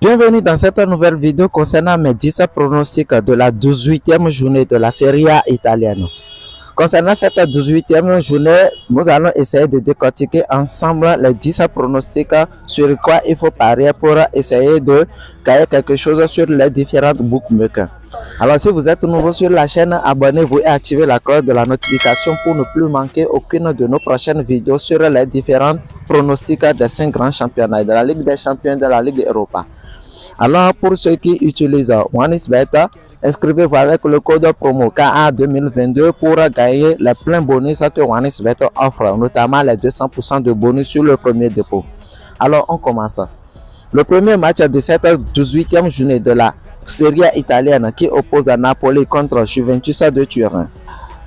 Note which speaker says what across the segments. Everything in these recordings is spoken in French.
Speaker 1: Bienvenue dans cette nouvelle vidéo concernant mes 10 pronostics de la 18e journée de la Serie A italienne. Concernant cette 18e journée, nous allons essayer de décortiquer ensemble les 10 pronostics sur quoi il faut parier pour essayer de gagner quelque chose sur les différentes bookmakers. Alors si vous êtes nouveau sur la chaîne, abonnez-vous et activez la cloche de la notification pour ne plus manquer aucune de nos prochaines vidéos sur les différents pronostics des 5 grands championnats de la Ligue des Champions de la Ligue Europa. Alors pour ceux qui utilisent OneXBet, inscrivez-vous avec le code promo KA 2022 pour gagner les pleins bonus que OneXBet offre, notamment les 200% de bonus sur le premier dépôt. Alors on commence. Le premier match de cette 18e journée de la Serie A italienne qui oppose Napoli contre Juventus de Turin.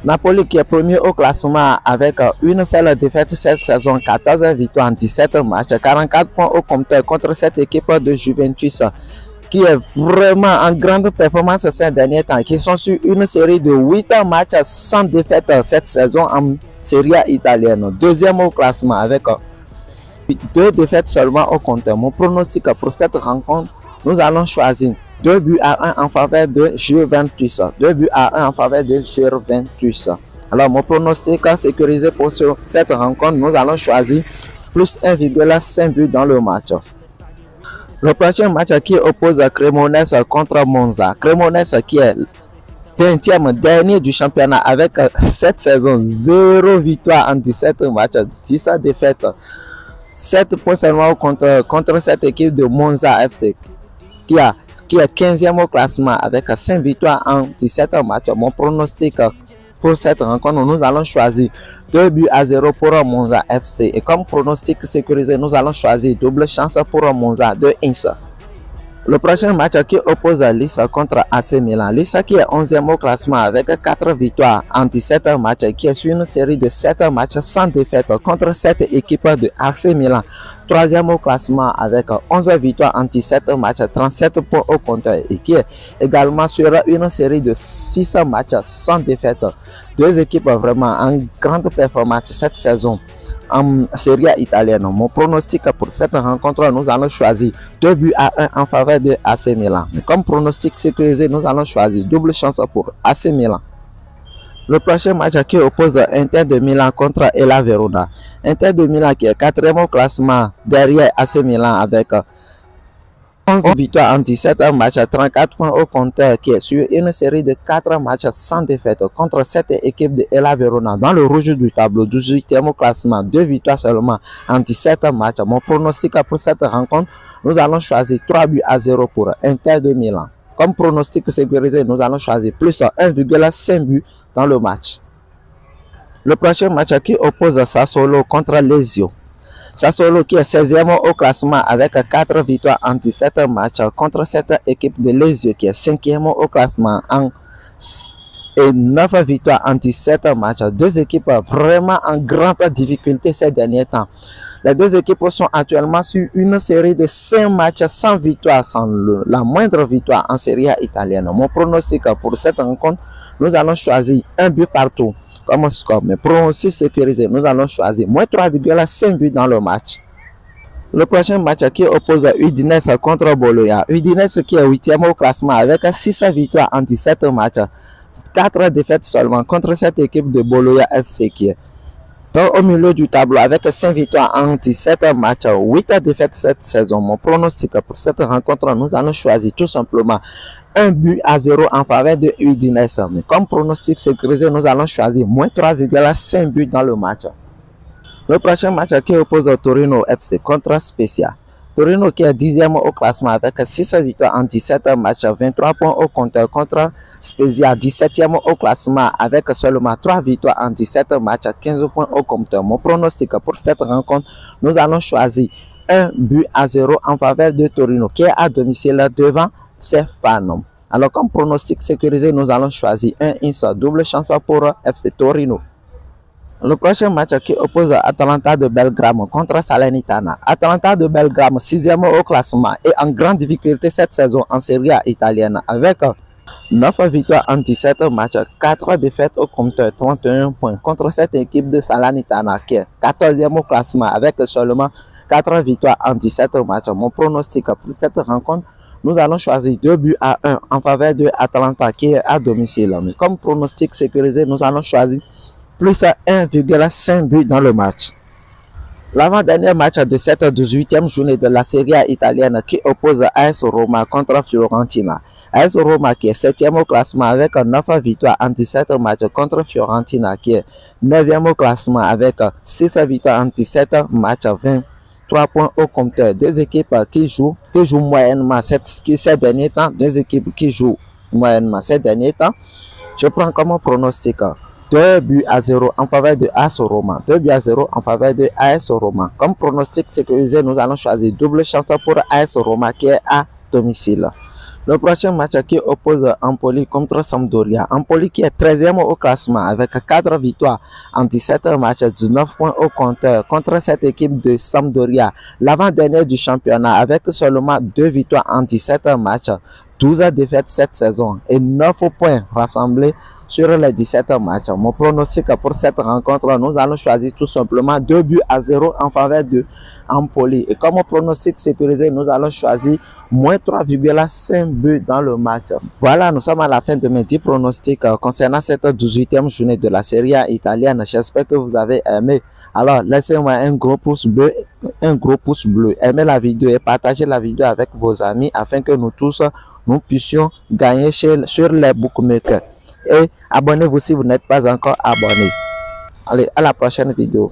Speaker 1: Napoli qui est premier au classement avec une seule défaite cette saison, 14 victoires en 17 matchs, 44 points au compteur contre cette équipe de Juventus qui est vraiment en grande performance ces derniers temps, qui sont sur une série de 8 matchs sans défaite cette saison en Serie A italienne. Deuxième au classement avec 2 défaites seulement au compteur. Mon pronostic pour cette rencontre, nous allons choisir 2 buts à 1 en faveur de Juventus. 2 buts à 1 en faveur de Juventus. Alors, mon pronostic sécurisé pour cette rencontre, nous allons choisir plus 1,5 buts dans le match. Le prochain match qui oppose Cremonese contre Monza. Cremonese qui est 20e dernier du championnat avec cette saison 0 victoire en 17 matchs, 10 défaites. 7 points seulement contre cette équipe de Monza FC qui est 15e au classement avec 5 victoires en 17 matchs. Mon pronostic pour cette rencontre, nous allons choisir 2 buts à 0 pour Monza FC. Et comme pronostic sécurisé, nous allons choisir double chance pour Monza de Ince. Le prochain match qui oppose Lissa contre AC Milan. Lissa qui est 11e au classement avec 4 victoires en 17 matchs, qui est sur une série de 7 matchs sans défaite contre cette équipe de AC Milan. 3e au classement avec 11 victoires en 17 matchs, 37 points au compteur et qui est également sur une série de 6 matchs sans défaite. Deux équipes vraiment en grande performance cette saison en Serie A italienne. Mon pronostic pour cette rencontre, nous allons choisir 2 buts à 1 en faveur de AC Milan. Mais comme pronostic sécurisé, nous allons choisir double chance pour AC Milan. Le prochain match qui oppose Inter de Milan contre Hellas Verona. Inter de Milan qui est 4e au classement derrière AC Milan avec 11 victoires en 17 matchs, 34 points au compteur, qui est sur une série de 4 matchs sans défaite contre cette équipe de Hellas Verona dans le rouge du tableau, 18e au classement, 2 victoires seulement en 17 matchs. Mon pronostic pour cette rencontre, nous allons choisir 3 buts à 0 pour Inter de Milan. Comme pronostic sécurisé, nous allons choisir plus 1,5 buts dans le match. Le prochain match qui oppose Sassuolo contre Lazio. Sassuolo qui est 16e au classement avec 4 victoires en 17 matchs contre cette équipe de Lazio qui est 5e au classement et 9 victoires en 17 matchs. Deux équipes vraiment en grande difficulté ces derniers temps. Les deux équipes sont actuellement sur une série de 5 matchs sans victoire, sans la moindre victoire en Serie A italienne. Mon pronostic pour cette rencontre, nous allons choisir un but partout comme score, mais pour aussi sécuriser, nous allons choisir moins 3,5 buts dans le match. Le prochain match qui oppose Udinese contre Bologna. Udinese qui est 8e au classement avec 6 victoires en 17 matchs, 4 défaites seulement contre cette équipe de Bologna FC qui est au milieu du tableau avec 5 victoires en 17 matchs, 8 défaites cette saison. Mon pronostic pour cette rencontre, nous allons choisir tout simplement 1 but à 0 en faveur de Udinese. Mais comme pronostic sécurisé, nous allons choisir moins 3,5 buts dans le match. Le prochain match qui oppose Torino FC contre Spezia. Torino qui est 10e au classement avec 6 victoires en 17 matchs, 23 points au compteur contre Spezia, 17e au classement avec seulement 3 victoires en 17 matchs, 15 points au compteur. Mon pronostic pour cette rencontre, nous allons choisir 1 but à 0 en faveur de Torino qui est à domicile devant ses fans. Alors comme pronostic sécurisé, nous allons choisir un INSA, double chance pour FC Torino. Le prochain match qui oppose Atalanta de Belgrade contre Salernitana. Atalanta de Belgrade, 6e au classement et en grande difficulté cette saison en Serie A italienne avec 9 victoires en 17 matchs, 4 défaites au compteur, 31 points contre cette équipe de Salernitana qui est 14e au classement avec seulement 4 victoires en 17 matchs. Mon pronostic pour cette rencontre, nous allons choisir 2 buts à 1 en faveur de Atalanta qui est à domicile. Mais comme pronostic sécurisé, nous allons choisir plus à 1,5 but dans le match. L'avant-dernier match de cette 18e journée de la Serie A italienne qui oppose AS Roma contre Fiorentina. AS Roma qui est 7e au classement avec 9 victoires en 17 matchs contre Fiorentina qui est 9e au classement avec 6 victoires en 17 matchs, 23 points au compteur. Deux équipes qui jouent moyennement ces derniers temps. Deux équipes qui jouent moyennement ces derniers temps. Je prends comme pronostic 2 buts à 0 en faveur de AS Roma. 2 buts à 0 en faveur de AS Roma. Comme pronostic sécurisé, nous allons choisir double chance pour AS Roma qui est à domicile. Le prochain match qui oppose Empoli contre Sampdoria. Empoli qui est 13e au classement avec 4 victoires en 17 matchs, 19 points au compteur contre cette équipe de Sampdoria, l'avant-dernier du championnat avec seulement 2 victoires en 17 matchs, 12 défaites cette saison et 9 points rassemblés sur les 17 matchs. Mon pronostic pour cette rencontre, nous allons choisir tout simplement 2 buts à 0 en faveur de Empoli. Et comme pronostic sécurisé, nous allons choisir moins 3,5 buts dans le match. Voilà, nous sommes à la fin de mes 10 pronostics concernant cette 18e journée de la Serie A italienne. J'espère que vous avez aimé. Alors, laissez-moi un gros pouce bleu, aimez la vidéo et partagez la vidéo avec vos amis afin que nous tous, nous puissions gagner sur les bookmakers. Et abonnez-vous si vous n'êtes pas encore abonné. Allez, à la prochaine vidéo.